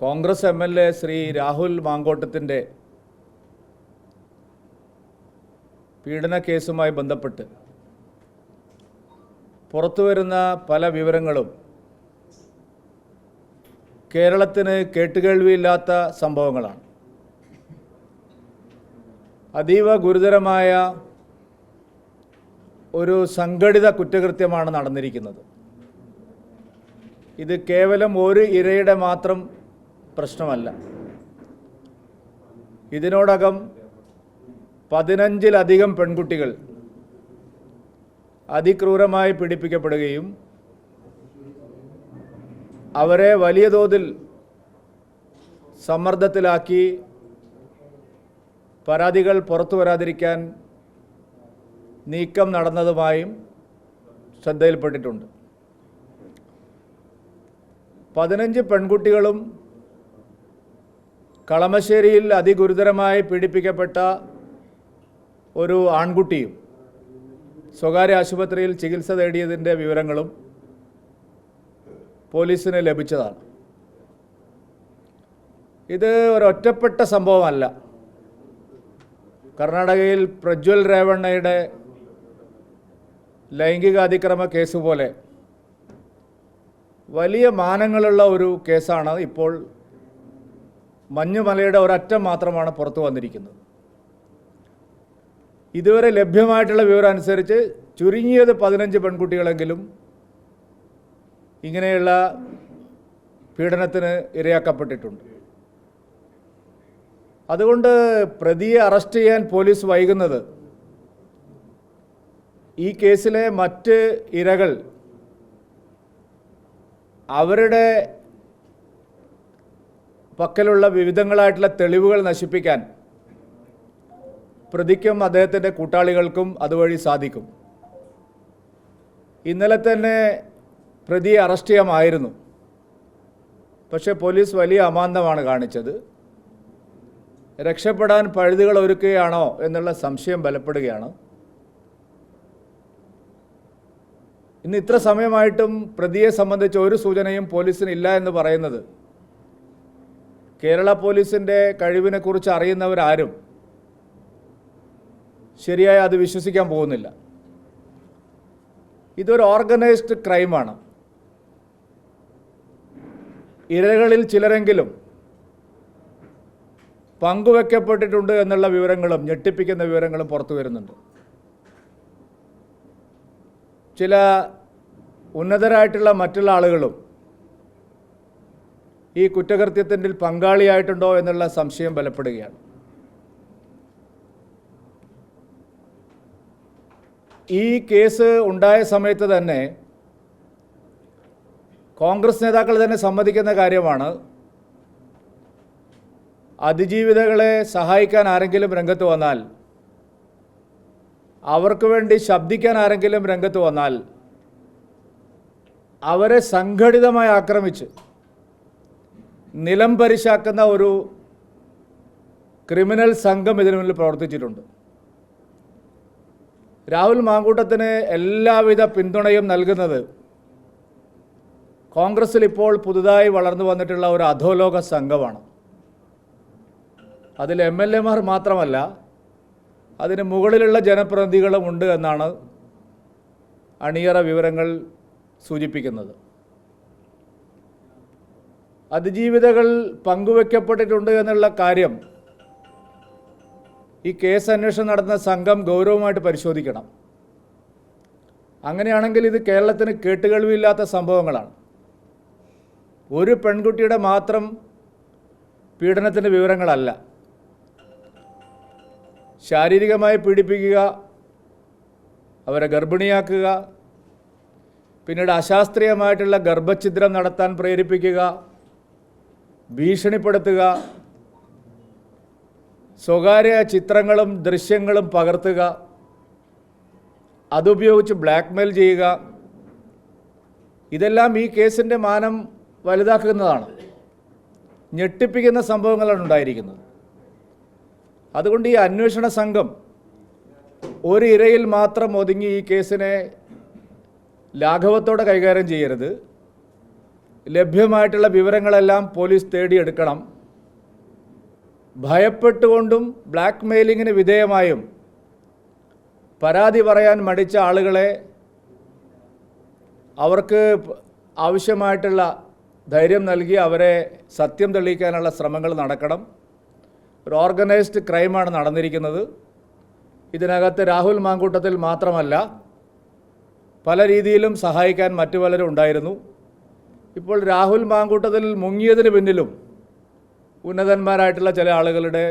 Congress MLA Shri Rahul മാങ്കോട്ടത്തിൻ്റെ പീഡന കേസുമായി ബന്ധപ്പെട്ട് പുറത്തുവരുന്ന പല വിവരങ്ങളും കേരളത്തിന് കേട്ടുകേൾവിയില്ലാത്ത സംഭവങ്ങളാണ്. അതീവ ഗുരുതരമായ ഒരു സംഘടിത കുറ്റകൃത്യമാണ് നടന്നിരിക്കുന്നത്. ഇത് കേവലം ഒരു ഇരയുടെ മാത്രം പ്രശ്നമല്ല. ഇതിനോടകം 15-ലധികം പെൺകുട്ടികൾ അതിക്രൂരമായി പീഡിപ്പിക്കപ്പെടുകയും അവരെ വലിയ തോതിൽ സമ്മർദ്ദത്തിലാക്കി പരാതികൾ പുറത്തു വരാതിരിക്കാൻ നീക്കം നടന്നതുമായും ശ്രദ്ധയിൽപ്പെട്ടിട്ടുണ്ട്. 15 പെൺകുട്ടികളും കളമശ്ശേരിയിൽ അതിഗുരുതരമായി പീഡിപ്പിക്കപ്പെട്ട ഒരു ആൺകുട്ടിയും സ്വകാര്യ ആശുപത്രിയിൽ ചികിത്സ തേടിയതിൻ്റെ വിവരങ്ങളും പോലീസിന് ലഭിച്ചതാണ്. ഇത് ഒരൊറ്റപ്പെട്ട സംഭവമല്ല. കർണാടകയിൽ പ്രജ്വൽ രേവണ്ണയുടെ ലൈംഗിക അതിക്രമ കേസ് പോലെ വലിയ മാനങ്ങളുള്ള ഒരു കേസാണ് ഇപ്പോൾ മഞ്ഞുമലയുടെ ഒരറ്റം മാത്രമാണ് പുറത്തു വന്നിരിക്കുന്നത്. ഇതുവരെ ലഭ്യമായിട്ടുള്ള വിവരം അനുസരിച്ച് ചുരുങ്ങിയത് 15 പെൺകുട്ടികളെങ്കിലും ഇങ്ങനെയുള്ള പീഡനത്തിന് ഇരയാക്കപ്പെട്ടിട്ടുണ്ട്. അതുകൊണ്ട് പ്രതിയെ അറസ്റ്റ് ചെയ്യാൻ പോലീസ് വൈകുന്നത് ഈ കേസിലെ മറ്റ് ഇരകൾ അവരുടെ പക്കലുള്ള വിവിധങ്ങളായിട്ടുള്ള തെളിവുകൾ നശിപ്പിക്കാൻ പ്രതിക്കും അദ്ദേഹത്തിൻ്റെ കൂട്ടാളികൾക്കും അതുവഴി സാധിക്കും. ഇന്നലെ തന്നെ പ്രതിയെ അറസ്റ്റ് ചെയ്യാമായിരുന്നു. പക്ഷേ പോലീസ് വലിയ അമാന്തമാണ് കാണിച്ചത്. രക്ഷപ്പെടാൻ പഴുതുകൾ ഒരുക്കുകയാണോ എന്നുള്ള സംശയം ബലപ്പെടുകയാണ്. ഇന്ന് ഇത്ര സമയമായിട്ടും പ്രതിയെ സംബന്ധിച്ച് ഒരു സൂചനയും പോലീസിന് ഇല്ല എന്ന് പറയുന്നത് കേരള പോലീസിൻ്റെ കഴിവിനെക്കുറിച്ച് അറിയുന്നവരാരും ശരിയായി അത് വിശ്വസിക്കാൻ പോകുന്നില്ല. ഇതൊരു ഓർഗനൈസ്ഡ് ക്രൈമാണ്. ഇരകളിൽ ചിലരെങ്കിലും പങ്കുവെക്കപ്പെട്ടിട്ടുണ്ട് എന്നുള്ള വിവരങ്ങളും ഞെട്ടിപ്പിക്കുന്ന വിവരങ്ങളും പുറത്തു വരുന്നുണ്ട്. ചില ഉന്നതരായിട്ടുള്ള മറ്റുള്ള ആളുകളും ഈ കുറ്റകൃത്യത്തിൻ്റെ പങ്കാളിയായിട്ടുണ്ടോ എന്നുള്ള സംശയം ബലപ്പെടുകയാണ്. ഈ കേസ് ഉണ്ടായ സമയത്ത് തന്നെ കോൺഗ്രസ് നേതാക്കൾ തന്നെ സമ്മതിക്കുന്ന കാര്യമാണ്, അതിജീവിതകളെ സഹായിക്കാൻ ആരെങ്കിലും രംഗത്ത് വന്നാൽ, അവർക്ക് വേണ്ടി ശബ്ദിക്കാൻ ആരെങ്കിലും രംഗത്ത് വന്നാൽ അവരെ സംഘടിതമായി ആക്രമിച്ച് നിലം പരിശാക്കുന്ന ഒരു ക്രിമിനൽ സംഘം ഇതിനു മുന്നിൽ പ്രവർത്തിച്ചിട്ടുണ്ട്. രാഹുൽ മാങ്കൂട്ടത്തിന് എല്ലാവിധ പിന്തുണയും നൽകുന്നത് കോൺഗ്രസിൽ ഇപ്പോൾ പുതുതായി വളർന്നു വന്നിട്ടുള്ള ഒരു അധോലോക സംഘമാണ്. അതിൽ MLA മാർ മാത്രമല്ല, അതിന് മുകളിലുള്ള ജനപ്രതിനിധികളും ഉണ്ട് എന്നാണ് അണിയറ വിവരങ്ങൾ സൂചിപ്പിക്കുന്നത്. അതിജീവിതകൾ പങ്കുവെക്കപ്പെട്ടിട്ടുണ്ട് എന്നുള്ള കാര്യം ഈ കേസ് അന്വേഷണം നടത്തുന്ന സംഘം ഗൗരവമായിട്ട് പരിശോധിക്കണം. അങ്ങനെയാണെങ്കിൽ ഇത് കേരളത്തിന് കേട്ടുകേൾവിയില്ലാത്ത സംഭവങ്ങളാണ്. ഒരു പെൺകുട്ടിയുടെ മാത്രം പീഡനത്തിൻ്റെ വിവരങ്ങളല്ല. ശാരീരികമായി പീഡിപ്പിക്കുക, അവരെ ഗർഭിണിയാക്കുക, പിന്നീട് അശാസ്ത്രീയമായിട്ടുള്ള ഗർഭഛിദ്രം നടത്താൻ പ്രേരിപ്പിക്കുക, ഭീഷണിപ്പെടുത്തുക, സ്വകാര്യ ചിത്രങ്ങളും ദൃശ്യങ്ങളും പകർത്തുക, അതുപയോഗിച്ച് ബ്ലാക്ക്മെയിൽ ചെയ്യുക, ഇതെല്ലാം ഈ കേസിൻ്റെ മാനം വലുതാക്കുന്നതാണ്. ഞെട്ടിപ്പിക്കുന്ന സംഭവങ്ങളാണ് ഉണ്ടായിരിക്കുന്നത്. അതുകൊണ്ട് ഈ അന്വേഷണ സംഘം ഒരു ഇരയിൽ മാത്രം ഒതുങ്ങി ഈ കേസിനെ ലാഘവത്തോടെ കൈകാര്യം ചെയ്യരുത്. ലഭ്യമായിട്ടുള്ള വിവരങ്ങളെല്ലാം പോലീസ് തേടിയെടുക്കണം. ഭയപ്പെട്ടുകൊണ്ടും ബ്ലാക്ക് മെയിലിങ്ങിന് വിധേയമായും പരാതി പറയാൻ മടിച്ച ആളുകളെ അവർക്ക് ആവശ്യമായിട്ടുള്ള ധൈര്യം നൽകി അവരെ സത്യം തെളിയിക്കാനുള്ള ശ്രമങ്ങൾ നടക്കണം. ഒരു ഓർഗനൈസ്ഡ് ക്രൈമാണ് നടന്നിരിക്കുന്നത്. ഇതിനകത്ത് രാഹുൽ മാങ്കൂട്ടത്തിൽ മാത്രമല്ല, പല രീതിയിലും സഹായിക്കാൻ മറ്റു പലരും ഉണ്ടായിരുന്നു. ഇപ്പോൾ രാഹുൽ മാങ്കൂട്ടത്തിൽ മുങ്ങിയതിന് പിന്നിലും ഉന്നതന്മാരായിട്ടുള്ള ചില ആളുകളുടെ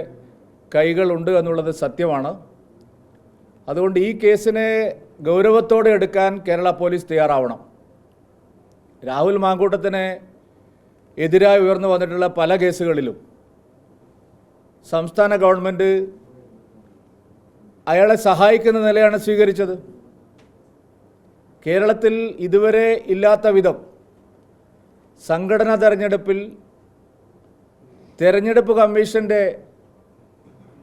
കൈകളുണ്ട് എന്നുള്ളത് സത്യമാണ്. അതുകൊണ്ട് ഈ കേസിനെ ഗൗരവത്തോടെ എടുക്കാൻ കേരള പോലീസ് തയ്യാറാവണം. രാഹുൽ മാങ്കൂട്ടത്തിന് എതിരായി ഉയർന്നു വന്നിട്ടുള്ള പല കേസുകളിലും സംസ്ഥാന ഗവൺമെൻറ് അയാളെ സഹായിക്കുന്ന നിലയാണ് സ്വീകരിച്ചത്. കേരളത്തിൽ ഇതുവരെ ഇല്ലാത്ത വിധം സംഘടനാ തെരഞ്ഞെടുപ്പിൽ തെരഞ്ഞെടുപ്പ് കമ്മീഷൻ്റെ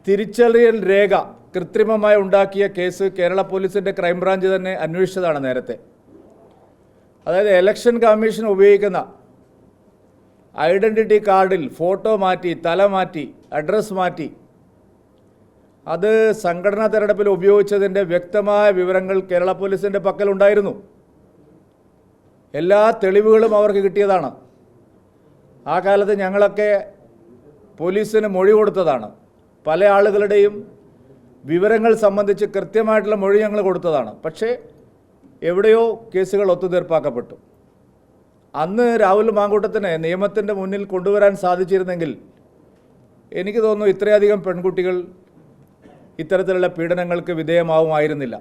തിരിച്ചറിയൽ രേഖ കൃത്രിമമായി ഉണ്ടാക്കിയ കേസ് കേരള പോലീസിൻ്റെ ക്രൈംബ്രാഞ്ച് തന്നെ അന്വേഷിച്ചതാണ് നേരത്തെ. അതായത് ഇലക്ഷൻ കമ്മീഷൻ ഉപയോഗിക്കുന്ന ഐഡൻറ്റിറ്റി കാർഡിൽ ഫോട്ടോ മാറ്റി, തല മാറ്റി, അഡ്രസ്സ് മാറ്റി, അത് സംഘടനാ തെരഞ്ഞെടുപ്പിൽ ഉപയോഗിച്ചതിൻ്റെ വ്യക്തമായ വിവരങ്ങൾ കേരള പോലീസിൻ്റെ പക്കലുണ്ടായിരുന്നു. എല്ലാ തെളിവുകളും അവർക്ക് കിട്ടിയതാണ്. ആ കാലത്ത് ഞങ്ങളൊക്കെ പോലീസിന് മൊഴി കൊടുത്തതാണ്. പല ആളുകളുടെയും വിവരങ്ങൾ സംബന്ധിച്ച് കൃത്യമായിട്ടുള്ള മൊഴി ഞങ്ങൾ കൊടുത്തതാണ്. പക്ഷേ എവിടെയോ കേസുകൾ ഒത്തുതീർപ്പാക്കപ്പെട്ടു. അന്ന് രാഹുൽ മാങ്കൂട്ടത്തിനെ നിയമത്തിൻ്റെ മുന്നിൽ കൊണ്ടുവരാൻ സാധിച്ചിരുന്നെങ്കിൽ എനിക്ക് തോന്നുന്നു ഇത്രയധികം പെൺകുട്ടികൾ ഇത്തരത്തിലുള്ള പീഡനങ്ങൾക്ക് വിധേയമാവുമായിരുന്നില്ല.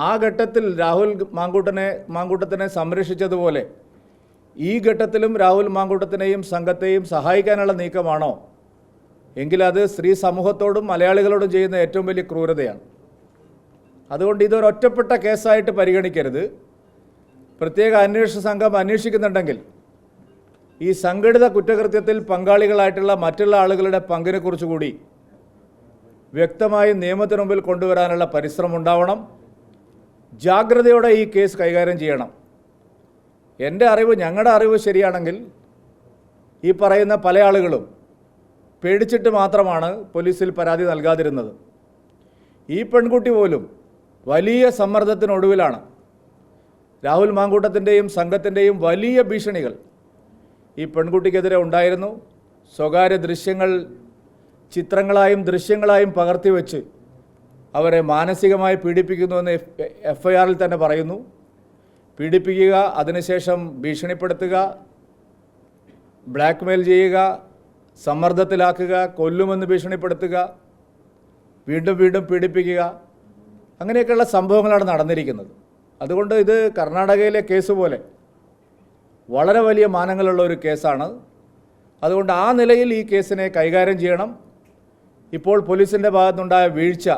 ആ ഘട്ടത്തിൽ രാഹുൽ മാങ്കൂട്ടത്തിനെ സംരക്ഷിച്ചതുപോലെ ഈ ഘട്ടത്തിലും രാഹുൽ മാങ്കൂട്ടത്തിനെയും സംഘത്തെയും സഹായിക്കാനുള്ള നീക്കമാണോ എങ്കിൽ അത് സ്ത്രീ സമൂഹത്തോടും മലയാളികളോടും ചെയ്യുന്ന ഏറ്റവും വലിയ ക്രൂരതയാണ്. അതുകൊണ്ട് ഇതൊരൊറ്റപ്പെട്ട കേസായിട്ട് പരിഗണിക്കരുത്. പ്രത്യേക അന്വേഷണ സംഘം അന്വേഷിക്കുന്നുണ്ടെങ്കിൽ ഈ സംഘടിത കുറ്റകൃത്യത്തിൽ പങ്കാളികളായിട്ടുള്ള മറ്റുള്ള ആളുകളുടെ പങ്കിനെക്കുറിച്ച് കൂടി വ്യക്തമായി നിയമത്തിന് മുമ്പിൽ കൊണ്ടുവരാനുള്ള പരിശ്രമം ഉണ്ടാവണം. ജാഗ്രതയോടെ ഈ കേസ് കൈകാര്യം ചെയ്യണം. എൻ്റെ അറിവ്, ഞങ്ങളുടെ അറിവ് ശരിയാണെങ്കിൽ ഈ പറയുന്ന പല ആളുകളും പേടിച്ചിട്ട് മാത്രമാണ് പോലീസിൽ പരാതി നൽകാതിരുന്നത്. ഈ പെൺകുട്ടി പോലും വലിയ സമ്മർദ്ദത്തിനൊടുവിലാണ്. രാഹുൽ മാങ്കൂട്ടത്തിൻ്റെയും സംഘത്തിൻ്റെയും വലിയ ഭീഷണികൾ ഈ പെൺകുട്ടിക്കെതിരെ ഉണ്ടായിരുന്നു. സ്വകാര്യ ദൃശ്യങ്ങൾ ചിത്രങ്ങളായും ദൃശ്യങ്ങളായും പകർത്തിവെച്ച് അവരെ മാനസികമായി പീഡിപ്പിക്കുന്നുവെന്ന് FIR-ൽ തന്നെ പറയുന്നു. പീഡിപ്പിക്കുക, അതിനുശേഷം ഭീഷണിപ്പെടുത്തുക, ബ്ലാക്ക് മെയിൽ ചെയ്യുക, സമ്മർദ്ദത്തിലാക്കുക, കൊല്ലുമെന്ന് ഭീഷണിപ്പെടുത്തുക, വീണ്ടും വീണ്ടും പീഡിപ്പിക്കുക, അങ്ങനെയൊക്കെയുള്ള സംഭവങ്ങളാണ് നടന്നിരിക്കുന്നത്. അതുകൊണ്ട് ഇത് കർണാടകയിലെ കേസ് പോലെ വളരെ വലിയ മാനങ്ങളുള്ള ഒരു കേസാണ്. അതുകൊണ്ട് ആ നിലയിൽ ഈ കേസിനെ കൈകാര്യം ചെയ്യണം. ഇപ്പോൾ പോലീസിൻ്റെ ഭാഗത്തുനിന്നുണ്ടായ വീഴ്ച,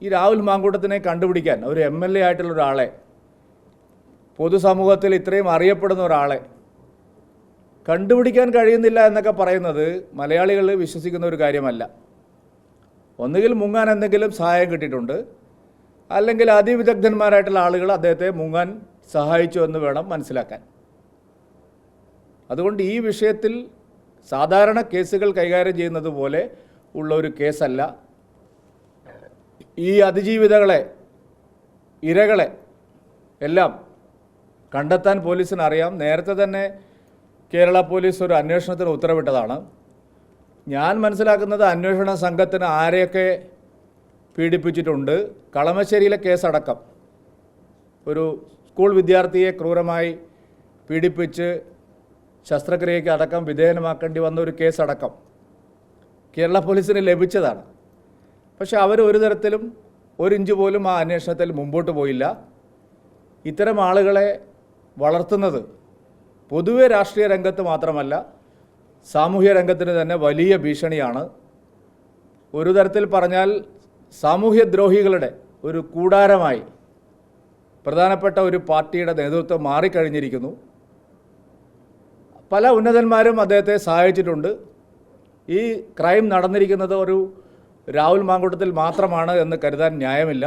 ഈ രാഹുൽ മാങ്കൂട്ടത്തിനെ കണ്ടുപിടിക്കാൻ ഒരു MLA ആയിട്ടുള്ള ഒരാളെ, പൊതുസമൂഹത്തിൽ ഇത്രയും അറിയപ്പെടുന്ന ഒരാളെ കണ്ടുപിടിക്കാൻ കഴിയുന്നില്ല എന്നൊക്കെ പറയുന്നത് മലയാളികൾ വിശ്വസിക്കുന്ന ഒരു കാര്യമല്ല. ഒന്നുകിൽ മുങ്ങാൻ എന്തെങ്കിലും സഹായം കിട്ടിയിട്ടുണ്ട്, അല്ലെങ്കിൽ അതിവിദഗ്ധന്മാരായിട്ടുള്ള ആളുകൾ അദ്ദേഹത്തെ മുങ്ങാൻ സഹായിച്ചു എന്ന് വേണം മനസ്സിലാക്കാൻ. അതുകൊണ്ട് ഈ വിഷയത്തിൽ സാധാരണ കേസുകൾ കൈകാര്യം ചെയ്യുന്നത് പോലെ ഉള്ള ഒരു കേസല്ല. ഈ അതിജീവിതകളെ, ഇരകളെ എല്ലാം കണ്ടെത്താൻ പോലീസിന് അറിയാം. നേരത്തെ തന്നെ കേരള പോലീസ് ഒരു അന്വേഷണത്തിന് ഉത്തരവിട്ടതാണ്. ഞാൻ മനസ്സിലാക്കുന്നത് അന്വേഷണ സംഘത്തിന് ആരെയൊക്കെ പീഡിപ്പിച്ചിട്ടുണ്ട്, കളമശ്ശേരിയിലെ കേസടക്കം ഒരു സ്കൂൾ വിദ്യാർത്ഥിയെ ക്രൂരമായി പീഡിപ്പിച്ച് ശസ്ത്രക്രിയയ്ക്ക് അടക്കം വിധേയമാക്കേണ്ടി വന്ന ഒരു കേസടക്കം കേരള പോലീസിന് ലഭിച്ചതാണ്. പക്ഷെ അവർ ഒരു തരത്തിലും ഒരു ഇഞ്ച് പോലും ആ അന്വേഷണത്തിൽ മുമ്പോട്ട് പോയില്ല. ഇത്തരം ആളുകളെ വളർത്തുന്നത് പൊതുവെ രാഷ്ട്രീയ രംഗത്ത് മാത്രമല്ല, സാമൂഹ്യ രംഗത്തിന് തന്നെ വലിയ ഭീഷണിയാണ്. ഒരു തരത്തിൽ പറഞ്ഞാൽ സാമൂഹ്യദ്രോഹികളുടെ ഒരു കൂടാരമായി പ്രധാനപ്പെട്ട ഒരു പാർട്ടിയുടെ നേതൃത്വം മാറിക്കഴിഞ്ഞിരിക്കുന്നു. പല ഉന്നതന്മാരും അദ്ദേഹത്തെ സഹായിച്ചിട്ടുണ്ട്. ഈ ക്രൈം നടന്നിരിക്കുന്നത് ഒരു രാഹുൽ മാങ്കൂട്ടത്തിൽ മാത്രമാണ് എന്ന് കരുതാൻ ന്യായമില്ല.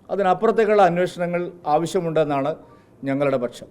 അതിനപ്പുറത്തേക്കുള്ള അന്വേഷണങ്ങൾ ആവശ്യമുണ്ടെന്നാണ് ഞങ്ങളുടെ പക്ഷം.